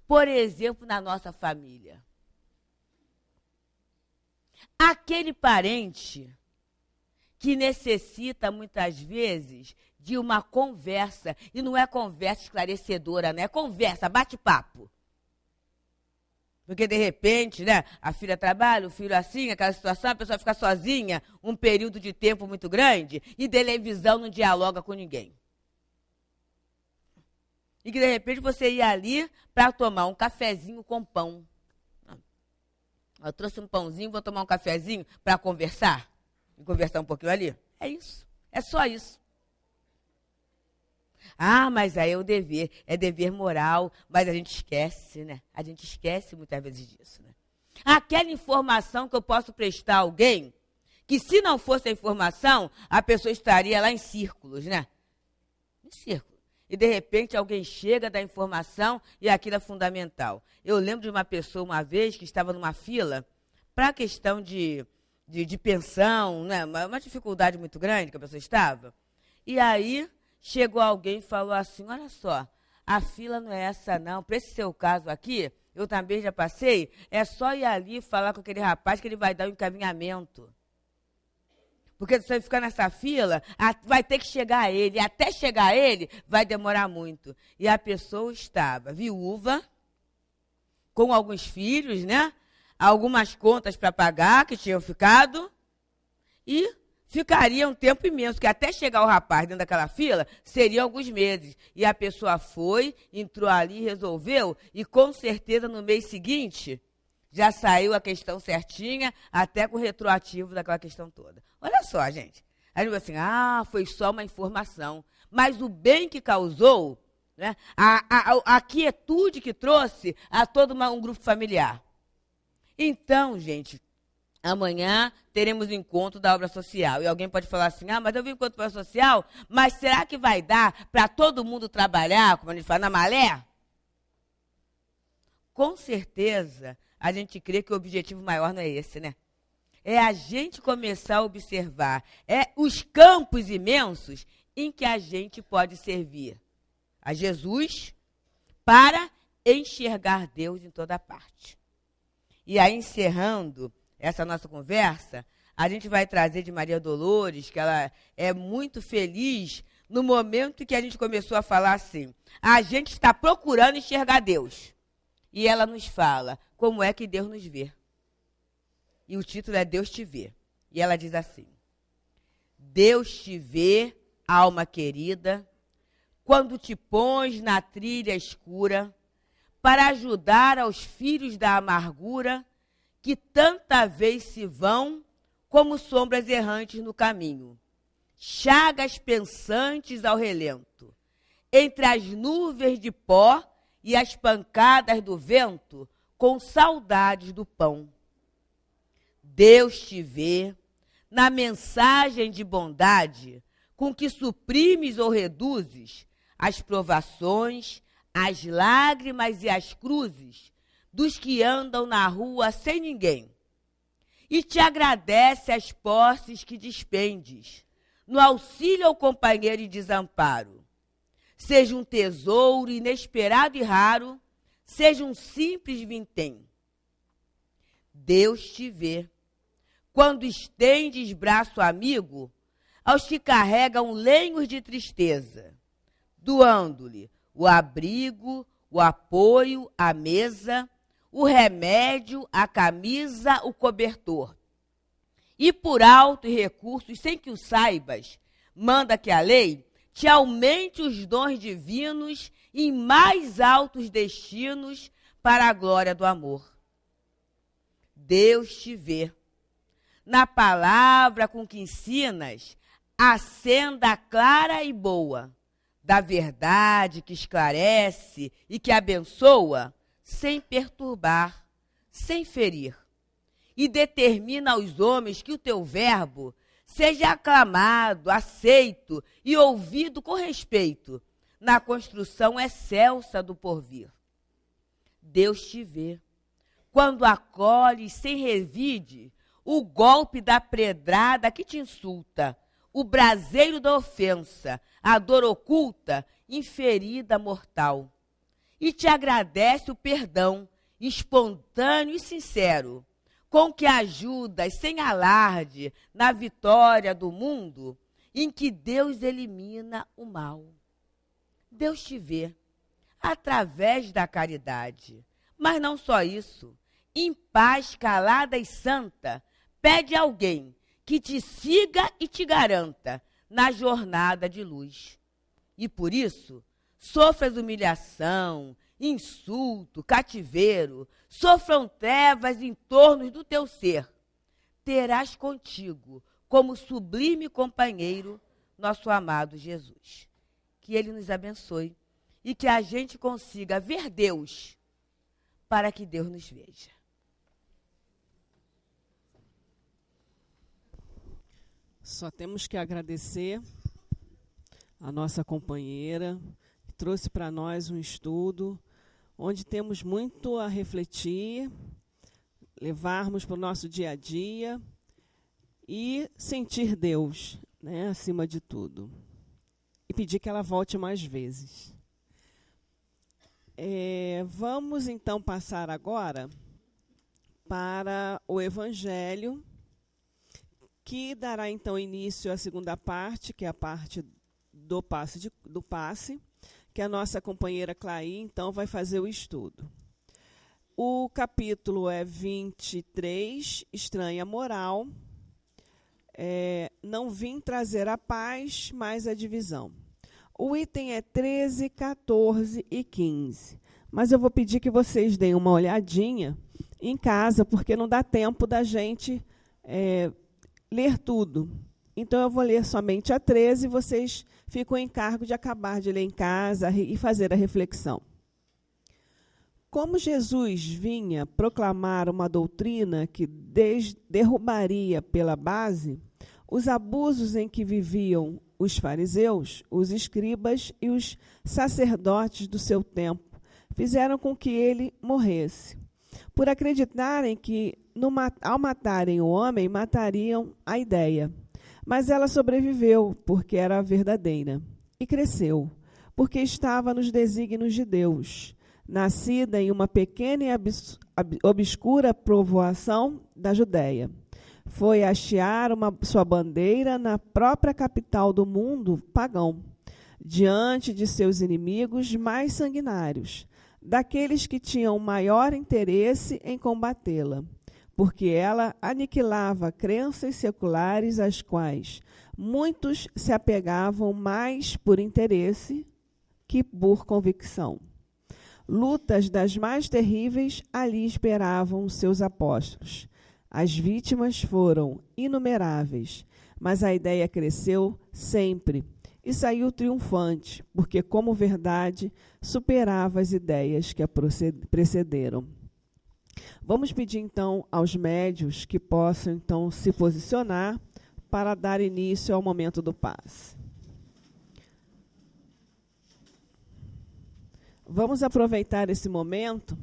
por exemplo, na nossa família? Aquele parente que necessita, muitas vezes, de uma conversa, e não é conversa esclarecedora, não é conversa, bate-papo. Porque, de repente, né, a filha trabalha, o filho assim, aquela situação, a pessoa fica sozinha um período de tempo muito grande e televisão não dialoga com ninguém. E que, de repente, você ia ali para tomar um cafezinho com pão. Eu trouxe um pãozinho, vou tomar um cafezinho para conversar. E conversar um pouquinho ali. É isso. É só isso. Mas aí é o dever. É dever moral. Mas a gente esquece, né? A gente esquece muitas vezes disso, né? Aquela informação que eu posso prestar a alguém, que se não fosse a informação, a pessoa estaria lá em círculos, né? Em círculo. E, de repente, alguém chega, dá a informação e aquilo é fundamental. Eu lembro de uma pessoa, uma vez, que estava numa fila para a questão de pensão, né? Uma dificuldade muito grande que a pessoa estava. E aí, chegou alguém e falou assim, olha só, a fila não é essa não, para esse seu caso aqui, eu também já passei, é só ir ali falar com aquele rapaz que ele vai dar um encaminhamento. Porque se você ficar nessa fila, vai ter que chegar a ele. E até chegar a ele, vai demorar muito. E a pessoa estava viúva, com alguns filhos, né? Algumas contas para pagar que tinham ficado. E ficaria um tempo imenso, que até chegar o rapaz dentro daquela fila, seriam alguns meses. E a pessoa foi, entrou ali, resolveu. E com certeza no mês seguinte, já saiu a questão certinha, até com o retroativo daquela questão toda. Olha só, gente. Aí ele falou assim, foi só uma informação. Mas o bem que causou, né, a quietude que trouxe a todo um grupo familiar. Então, gente, amanhã teremos o encontro da obra social. E alguém pode falar assim, mas eu vi o encontro da obra social, mas será que vai dar para todo mundo trabalhar, como a gente fala, na malé? Com certeza, a gente crê que o objetivo maior não é esse, né? É a gente começar a observar os campos imensos em que a gente pode servir a Jesus para enxergar Deus em toda parte. E aí, encerrando essa nossa conversa, a gente vai trazer de Maria Dolores, que ela é muito feliz no momento que a gente começou a falar assim, a gente está procurando enxergar Deus. E ela nos fala como é que Deus nos vê. e o título é Deus te vê. E ela diz assim: Deus te vê, alma querida, quando te pões na trilha escura, para ajudar aos filhos da amargura, que tanta vez se vão como sombras errantes no caminho, chagas pensantes ao relento, entre as nuvens de pó e as pancadas do vento, com saudades do pão. Deus te vê na mensagem de bondade com que suprimes ou reduzes as provações, as lágrimas e as cruzes dos que andam na rua sem ninguém, e te agradece as posses que despendes no auxílio ao companheiro em desamparo. Seja um tesouro inesperado e raro, seja um simples vintém. Deus te vê quando estendes braço amigo aos que carregam lenhos de tristeza, doando-lhe o abrigo, o apoio, a mesa, o remédio, a camisa, o cobertor. E por altos recursos, sem que o saibas, manda que a lei te aumente os dons divinos em mais altos destinos para a glória do amor. Deus te vê na palavra com que ensinas a senda clara e boa, da verdade que esclarece e que abençoa, sem perturbar, sem ferir. E determina aos homens que o teu verbo seja aclamado, aceito e ouvido com respeito na construção excelsa do porvir. Deus te vê quando acolhes sem revide o golpe da pedrada que te insulta, o braseiro da ofensa, a dor oculta, inferida mortal. E te agradece o perdão espontâneo e sincero, com que ajudas sem alarde na vitória do mundo em que Deus elimina o mal. Deus te vê através da caridade, mas não só isso. Em paz calada e santa, pede a alguém que te siga e te garanta na jornada de luz. E por isso, sofras humilhação, insulto, cativeiro, sofram trevas em torno do teu ser. Terás contigo, como sublime companheiro, nosso amado Jesus. Que Ele nos abençoe e que a gente consiga ver Deus para que Deus nos veja. Só temos que agradecer a nossa companheira, que trouxe para nós um estudo onde temos muito a refletir, levarmos para o nosso dia a dia e sentir Deus, né, acima de tudo. E pedir que ela volte mais vezes. Vamos, então, passar agora para o Evangelho, que dará, então, início à segunda parte, que é a parte do passe, que a nossa companheira Clay, então, vai fazer o estudo. O capítulo é 23, Estranha Moral. Não vim trazer a paz, mas a divisão. O item é 13, 14 e 15. Mas eu vou pedir que vocês deem uma olhadinha em casa, porque não dá tempo da gente ler tudo. Então, eu vou ler somente a 13 e vocês ficam em cargo de acabar de ler em casa e fazer a reflexão. Como Jesus vinha proclamar uma doutrina que derrubaria pela base os abusos em que viviam os fariseus, os escribas e os sacerdotes do seu tempo, fizeram com que ele morresse, por acreditarem que, ao matarem o homem, matariam a ideia. Mas ela sobreviveu, porque era verdadeira, e cresceu, porque estava nos desígnios de Deus, nascida em uma pequena e obscura povoação da Judéia. Foi hastear sua bandeira na própria capital do mundo pagão, diante de seus inimigos mais sanguinários, daqueles que tinham maior interesse em combatê-la. porque ela aniquilava crenças seculares às quais muitos se apegavam mais por interesse que por convicção. Lutas das mais terríveis ali esperavam seus apóstolos. As vítimas foram inumeráveis, mas a ideia cresceu sempre e saiu triunfante, porque, como verdade, superava as ideias que a precederam. Vamos pedir, então, aos médios que possam, então, se posicionar para dar início ao momento do passe. Vamos aproveitar esse momento